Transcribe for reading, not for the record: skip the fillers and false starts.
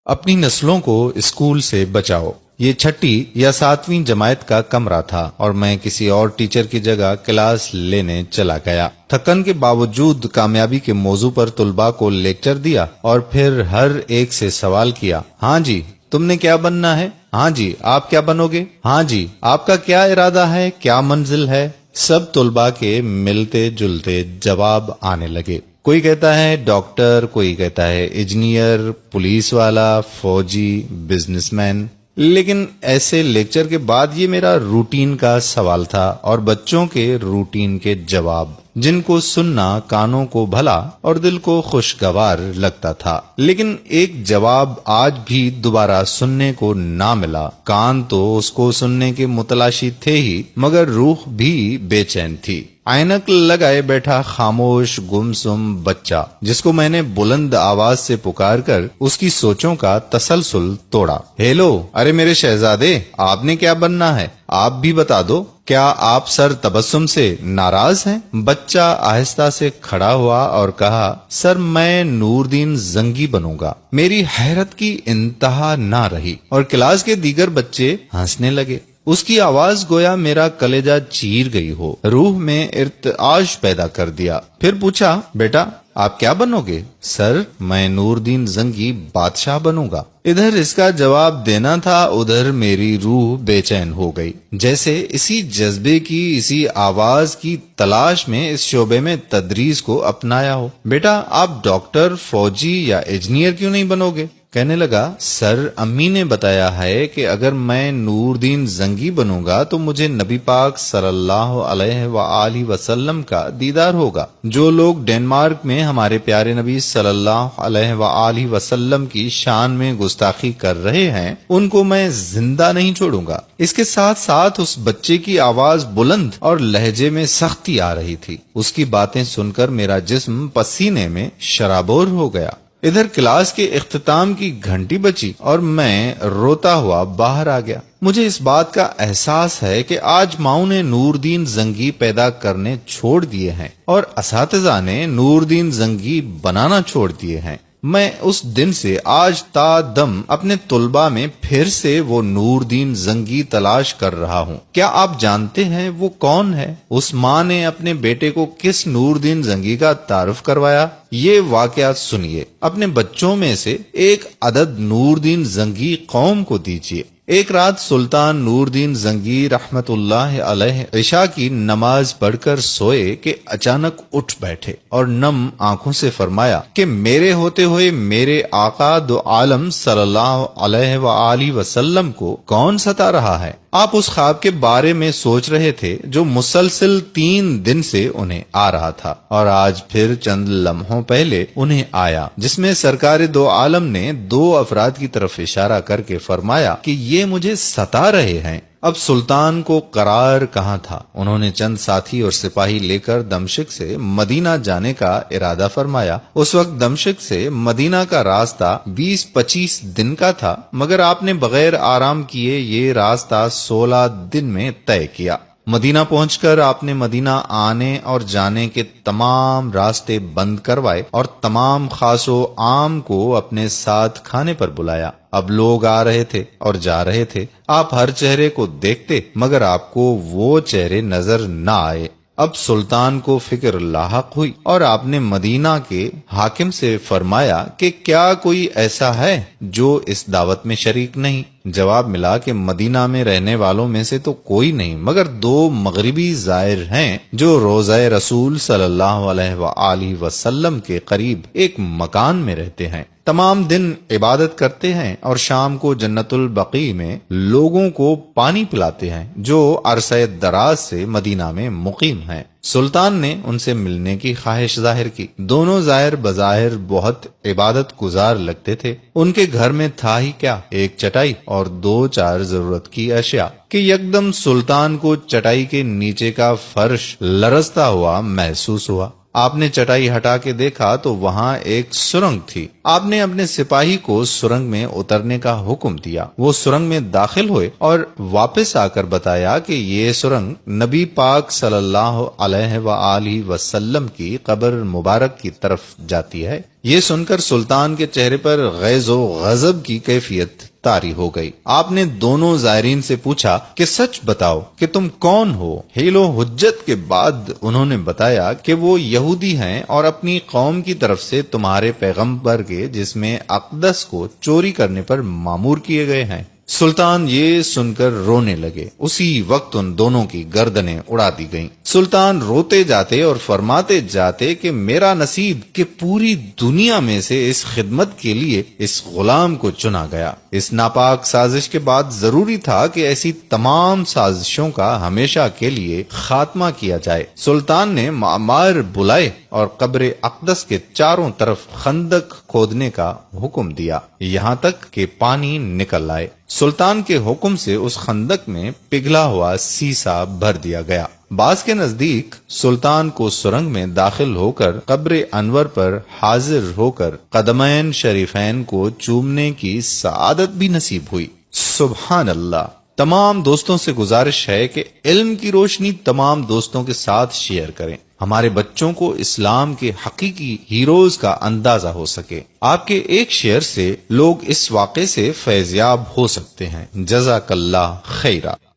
اپنی نسلوں کو اسکول سے بچاؤ۔ یہ چھٹی یا ساتویں جماعت کا کمرہ تھا اور میں کسی اور ٹیچر کی جگہ کلاس لینے چلا گیا۔ تھکن کے باوجود کامیابی کے موضوع پر طلباء کو لیکچر دیا اور پھر ہر ایک سے سوال کیا، ہاں جی تم نے کیا بننا ہے؟ ہاں جی آپ کیا بنو گے؟ ہاں جی آپ کا کیا ارادہ ہے؟ کیا منزل ہے؟ سب طلباء کے ملتے جلتے جواب آنے لگے۔ کوئی کہتا ہے ڈاکٹر، کوئی کہتا ہے انجینئر، پولیس والا، فوجی، بزنس مین۔ لیکن ایسے لیکچر کے بعد یہ میرا روٹین کا سوال تھا اور بچوں کے روٹین کے جواب، جن کو سننا کانوں کو بھلا اور دل کو خوشگوار لگتا تھا، لیکن ایک جواب آج بھی دوبارہ سننے کو نہ ملا۔ کان تو اس کو سننے کے متلاشی تھے ہی، مگر روح بھی بے چین تھی۔ اینک لگائے بیٹھا خاموش گمسم بچہ، جس کو میں نے بلند آواز سے پکار کر اس کی سوچوں کا تسلسل توڑا۔ ہیلو، ارے میرے شہزادے، آپ نے کیا بننا ہے؟ آپ بھی بتا دو۔ کیا آپ سر تبسم سے ناراض ہیں؟ بچہ آہستہ سے کھڑا ہوا اور کہا، سر میں نور دین زنگی بنوں گا۔ میری حیرت کی انتہا نہ رہی اور کلاس کے دیگر بچے ہنسنے لگے۔ اس کی آواز گویا میرا کلیجہ چیر گئی ہو، روح میں ارتعاش پیدا کر دیا۔ پھر پوچھا، بیٹا آپ کیا بنو گے؟ سر میں نور دین زنگی بادشاہ بنوں گا۔ ادھر اس کا جواب دینا تھا، ادھر میری روح بے چین ہو گئی، جیسے اسی جذبے کی، اسی آواز کی تلاش میں اس شعبے میں تدریس کو اپنایا ہو۔ بیٹا آپ ڈاکٹر، فوجی یا انجینئر کیوں نہیں بنو گے؟ کہنے لگا، سر امی نے بتایا ہے کہ اگر میں نور دین زنگی بنوں گا تو مجھے نبی پاک صلی اللہ علیہ وآلہ وسلم کا دیدار ہوگا۔ جو لوگ ڈنمارک میں ہمارے پیارے نبی صلی اللہ علیہ وآلہ وسلم کی شان میں گستاخی کر رہے ہیں، ان کو میں زندہ نہیں چھوڑوں گا۔ اس کے ساتھ ساتھ اس بچے کی آواز بلند اور لہجے میں سختی آ رہی تھی۔ اس کی باتیں سن کر میرا جسم پسینے میں شرابور ہو گیا۔ ادھر کلاس کے اختتام کی گھنٹی بجی اور میں روتا ہوا باہر آ گیا۔ مجھے اس بات کا احساس ہے کہ آج ماؤں نے نور دین زنگی پیدا کرنے چھوڑ دیے ہیں اور اساتذہ نے نور دین زنگی بنانا چھوڑ دیے ہیں۔ میں اس دن سے آج تا دم اپنے طلباء میں پھر سے وہ نور دین زنگی تلاش کر رہا ہوں۔ کیا آپ جانتے ہیں وہ کون ہے؟ اس ماں نے اپنے بیٹے کو کس نور دین زنگی کا تعارف کروایا؟ یہ واقعات سنیے۔ اپنے بچوں میں سے ایک عدد نور دین زنگی قوم کو دیجیے۔ ایک رات سلطان نور دین زنگی رحمت اللہ علیہ عشاء کی نماز پڑھ کر سوئے کہ اچانک اٹھ بیٹھے اور نم آنکھوں سے فرمایا کہ میرے ہوتے ہوئے میرے آقا دو عالم صلی اللہ علیہ وآلہ وسلم کو کون ستا رہا ہے؟ آپ اس خواب کے بارے میں سوچ رہے تھے جو مسلسل 3 دن سے انہیں آ رہا تھا، اور آج پھر چند لمحوں پہلے انہیں آیا، جس میں سرکار دو عالم نے 2 افراد کی طرف اشارہ کر کے فرمایا کہ یہ مجھے ستا رہے ہیں۔ اب سلطان کو قرار کہاں تھا؟ انہوں نے چند ساتھی اور سپاہی لے کر دمشق سے مدینہ جانے کا ارادہ فرمایا۔ اس وقت دمشق سے مدینہ کا راستہ 20-25 دن کا تھا، مگر آپ نے بغیر آرام کیے یہ راستہ 16 دن میں طے کیا۔ مدینہ پہنچ کر آپ نے مدینہ آنے اور جانے کے تمام راستے بند کروائے اور تمام خاص و عام کو اپنے ساتھ کھانے پر بلایا۔ اب لوگ آ رہے تھے اور جا رہے تھے، آپ ہر چہرے کو دیکھتے مگر آپ کو وہ چہرے نظر نہ آئے۔ اب سلطان کو فکر لاحق ہوئی اور آپ نے مدینہ کے حاکم سے فرمایا کہ کیا کوئی ایسا ہے جو اس دعوت میں شریک نہیں؟ جواب ملا کہ مدینہ میں رہنے والوں میں سے تو کوئی نہیں، مگر 2 مغربی زائر ہیں جو روضہ رسول صلی اللہ علیہ وآلہ وسلم کے قریب ایک مکان میں رہتے ہیں، تمام دن عبادت کرتے ہیں اور شام کو جنت البقیع میں لوگوں کو پانی پلاتے ہیں جو عرصہ دراز سے مدینہ میں مقیم ہیں۔ سلطان نے ان سے ملنے کی خواہش ظاہر کی۔ دونوں زائر بظاہر بہت عبادت گزار لگتے تھے۔ ان کے گھر میں تھا ہی کیا، ایک چٹائی اور 2-4 ضرورت کی اشیاء، کہ یکدم سلطان کو چٹائی کے نیچے کا فرش لرزتا ہوا محسوس ہوا۔ آپ نے چٹائی ہٹا کے دیکھا تو وہاں ایک سرنگ تھی۔ آپ نے اپنے سپاہی کو سرنگ میں اترنے کا حکم دیا۔ وہ سرنگ میں داخل ہوئے اور واپس آ کر بتایا کہ یہ سرنگ نبی پاک صلی اللہ علیہ وآلہ وسلم کی قبر مبارک کی طرف جاتی ہے۔ یہ سن کر سلطان کے چہرے پر غیظ و غضب کی کیفیت طاری ہو گئی۔ آپ نے دونوں زائرین سے پوچھا کہ سچ بتاؤ کہ تم کون ہو؟ حیل و حجت کے بعد انہوں نے بتایا کہ وہ یہودی ہیں اور اپنی قوم کی طرف سے تمہارے پیغمبر کے جسم اقدس کو چوری کرنے پر مامور کیے گئے ہیں۔ سلطان یہ سن کر رونے لگے۔ اسی وقت ان دونوں کی گردنیں اڑا دی گئیں۔ سلطان روتے جاتے اور فرماتے جاتے کہ میرا نصیب کہ پوری دنیا میں سے اس خدمت کے لیے اس غلام کو چنا گیا۔ اس ناپاک سازش کے بعد ضروری تھا کہ ایسی تمام سازشوں کا ہمیشہ کے لیے خاتمہ کیا جائے۔ سلطان نے معمار بلائے اور قبر اقدس کے چاروں طرف خندق کھودنے کا حکم دیا یہاں تک کہ پانی نکل آئے۔ سلطان کے حکم سے اس خندق میں پگھلا ہوا سیسا بھر دیا گیا۔ بعض کے نزدیک سلطان کو سرنگ میں داخل ہو کر قبر انور پر حاضر ہو کر قدمین شریفین کو چومنے کی سعادت بھی نصیب ہوئی۔ سبحان اللہ۔ تمام دوستوں سے گزارش ہے کہ علم کی روشنی تمام دوستوں کے ساتھ شیئر کریں، ہمارے بچوں کو اسلام کے حقیقی ہیروز کا اندازہ ہو سکے۔ آپ کے ایک شیئر سے لوگ اس واقعے سے فیض یاب ہو سکتے ہیں۔ جزاک اللہ خیرہ۔